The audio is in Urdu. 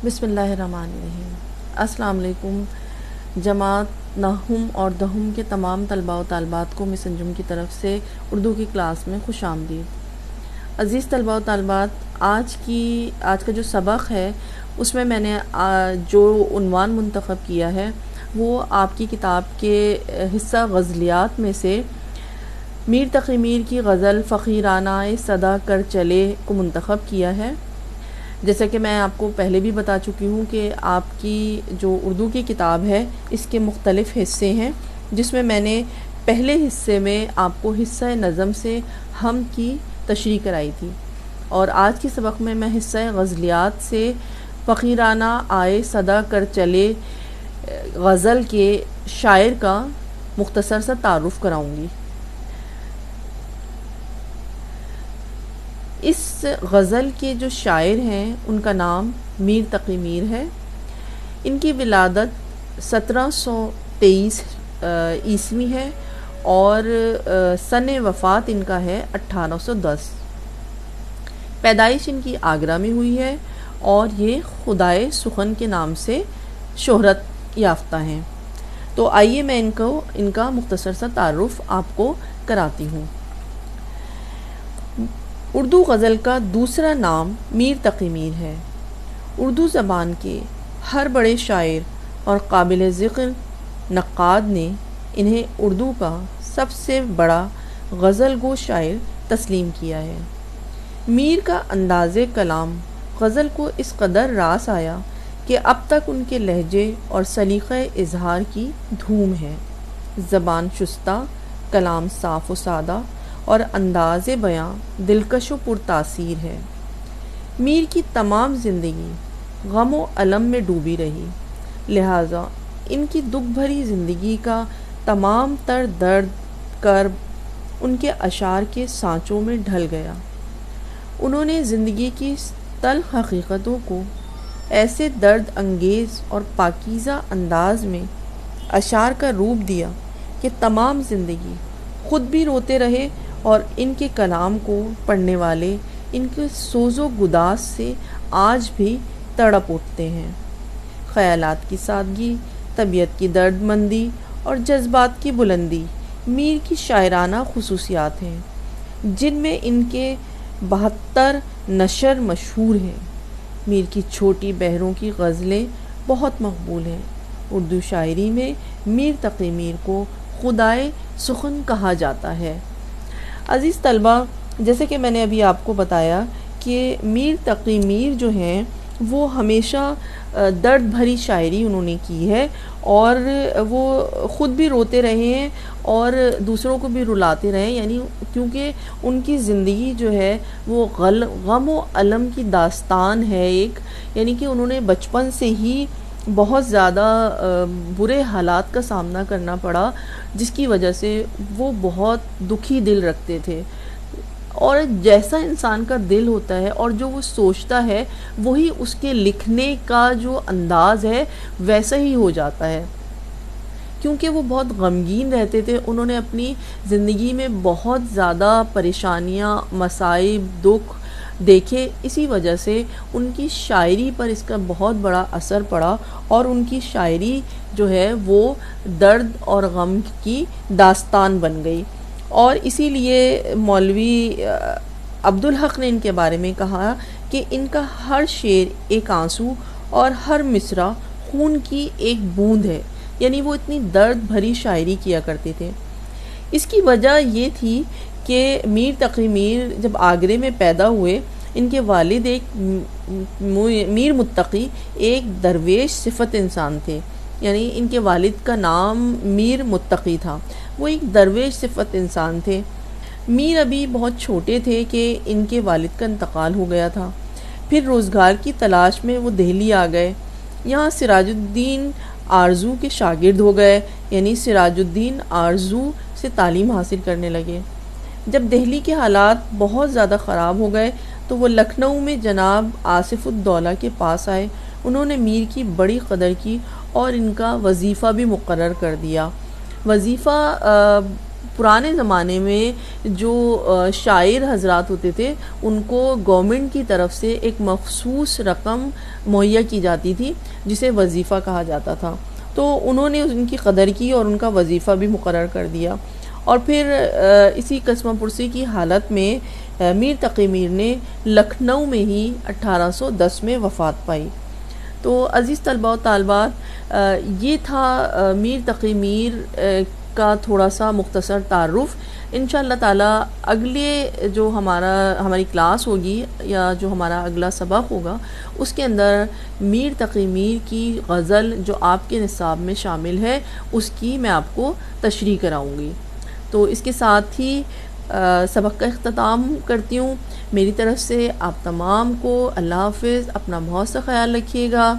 بسم اللہ الرحمن الرحیم۔ السلام علیکم جماعت نہم اور دہم کے تمام طلباء و طالبات کو مس انجم کی طرف سے اردو کی کلاس میں خوش آمدید۔ عزیز طلباء و طالبات، آج کا جو سبق ہے اس میں نے جو عنوان منتخب کیا ہے وہ آپ کی کتاب کے حصہ غزلیات میں سے میر تقی میر کی غزل فقیرانہ صدا کر چلے کو منتخب کیا ہے۔ جیسا کہ میں آپ کو پہلے بھی بتا چکی ہوں کہ آپ کی جو اردو کی کتاب ہے اس کے مختلف حصے ہیں، جس میں نے پہلے حصے میں آپ کو حصہ نظم سے ہم کی تشریح کرائی تھی، اور آج کے سبق میں حصہ غزلیات سے فقیرانہ آئے صدا کر چلے غزل کے شاعر کا مختصر سا تعارف کراؤں گی۔ اس غزل کے جو شاعر ہیں ان کا نام میر تقی میر ہے۔ ان کی ولادت 1723 عیسوی ہے اور سن وفات ان کا ہے 1810۔ پیدائش ان کی آگرہ میں ہوئی ہے اور یہ خدائے سخن کے نام سے شہرت یافتہ ہیں۔ تو آئیے میں ان کا مختصر سا تعارف آپ کو کراتی ہوں۔ اردو غزل کا دوسرا نام میر تقی میر ہے۔ اردو زبان کے ہر بڑے شاعر اور قابل ذکر نقاد نے انہیں اردو کا سب سے بڑا غزل گو شاعر تسلیم کیا ہے۔ میر کا انداز کلام غزل کو اس قدر راس آیا کہ اب تک ان کے لہجے اور سلیقہ اظہار کی دھوم ہے۔ زبان شستہ، کلام صاف و سادہ اور انداز بیاں دلکش و پرتاثیر ہے۔ میر کی تمام زندگی غم و الم میں ڈوبی رہی، لہٰذا ان کی دکھ بھری زندگی کا تمام تر درد کرب ان کے اشعار کے سانچوں میں ڈھل گیا۔ انہوں نے زندگی کی تلخ حقیقتوں کو ایسے درد انگیز اور پاکیزہ انداز میں اشعار کا روپ دیا کہ تمام زندگی خود بھی روتے رہے اور ان کے کلام کو پڑھنے والے ان کے سوز و گداز سے آج بھی تڑپ اٹھتے ہیں۔ خیالات کی سادگی، طبیعت کی درد مندی اور جذبات کی بلندی میر کی شاعرانہ خصوصیات ہیں، جن میں ان کے 72 نشر مشہور ہیں۔ میر کی چھوٹی بہروں کی غزلیں بہت مقبول ہیں۔ اردو شاعری میں میر تقی میر کو خدائے سخن کہا جاتا ہے۔ عزیز طلبہ، جیسے کہ میں نے ابھی آپ کو بتایا کہ میر تقی میر جو ہیں وہ ہمیشہ درد بھری شاعری انہوں نے کی ہے، اور وہ خود بھی روتے رہے ہیں اور دوسروں کو بھی رلاتے رہے، یعنی کیونکہ ان کی زندگی جو ہے وہ غم و الم کی داستان ہے ایک، یعنی کہ انہوں نے بچپن سے ہی بہت زیادہ برے حالات کا سامنا کرنا پڑا، جس کی وجہ سے وہ بہت دکھی دل رکھتے تھے، اور جیسا انسان کا دل ہوتا ہے اور جو وہ سوچتا ہے وہی اس کے لکھنے کا جو انداز ہے ویسا ہی ہو جاتا ہے۔ کیونکہ وہ بہت غمگین رہتے تھے، انہوں نے اپنی زندگی میں بہت زیادہ پریشانیاں، مصائب، دکھ دیکھے، اسی وجہ سے ان کی شاعری پر اس کا بہت بڑا اثر پڑا، اور ان کی شاعری جو ہے وہ درد اور غم کی داستان بن گئی۔ اور اسی لیے مولوی عبدالحق نے ان کے بارے میں کہا کہ ان کا ہر شعر ایک آنسو اور ہر مصرع خون کی ایک بوند ہے، یعنی وہ اتنی درد بھری شاعری کیا کرتے تھے۔ اس کی وجہ یہ تھی کہ میر تقی میر جب آگرے میں پیدا ہوئے، ان کے والد ایک میر متقی ایک درویش صفت انسان تھے، یعنی ان کے والد کا نام میر متقی تھا، وہ ایک درویش صفت انسان تھے۔ میر ابھی بہت چھوٹے تھے کہ ان کے والد کا انتقال ہو گیا تھا۔ پھر روزگار کی تلاش میں وہ دہلی آ گئے، یہاں سراج الدین آرزو کے شاگرد ہو گئے، یعنی سراج الدین آرزو سے تعلیم حاصل کرنے لگے۔ جب دہلی کے حالات بہت زیادہ خراب ہو گئے تو وہ لکھنؤ میں جناب آصف الدولہ کے پاس آئے۔ انہوں نے میر کی بڑی قدر کی اور ان کا وظیفہ بھی مقرر کر دیا۔ وظیفہ پرانے زمانے میں جو شاعر حضرات ہوتے تھے ان کو گورنمنٹ کی طرف سے ایک مخصوص رقم مہیا کی جاتی تھی جسے وظیفہ کہا جاتا تھا، تو انہوں نے ان کی قدر کی اور ان کا وظیفہ بھی مقرر کر دیا۔ اور پھر اسی قسمہ پرسی کی حالت میں میر تقی میر نے لکھنؤ میں ہی 1810 میں وفات پائی۔ تو عزیز طلباء و طالبات، یہ تھا میر تقی میر کا تھوڑا سا مختصر تعارف۔ انشاءاللہ تعالی اگلے جو ہماری کلاس ہوگی یا جو ہمارا اگلا سبق ہوگا اس کے اندر میر تقی میر کی غزل جو آپ کے نصاب میں شامل ہے اس کی میں آپ کو تشریح کراؤں گی۔ تو اس کے ساتھ ہی سبق کا اختتام کرتی ہوں۔ میری طرف سے آپ تمام کو اللہ حافظ، اپنا بہت سا خیال رکھیے گا۔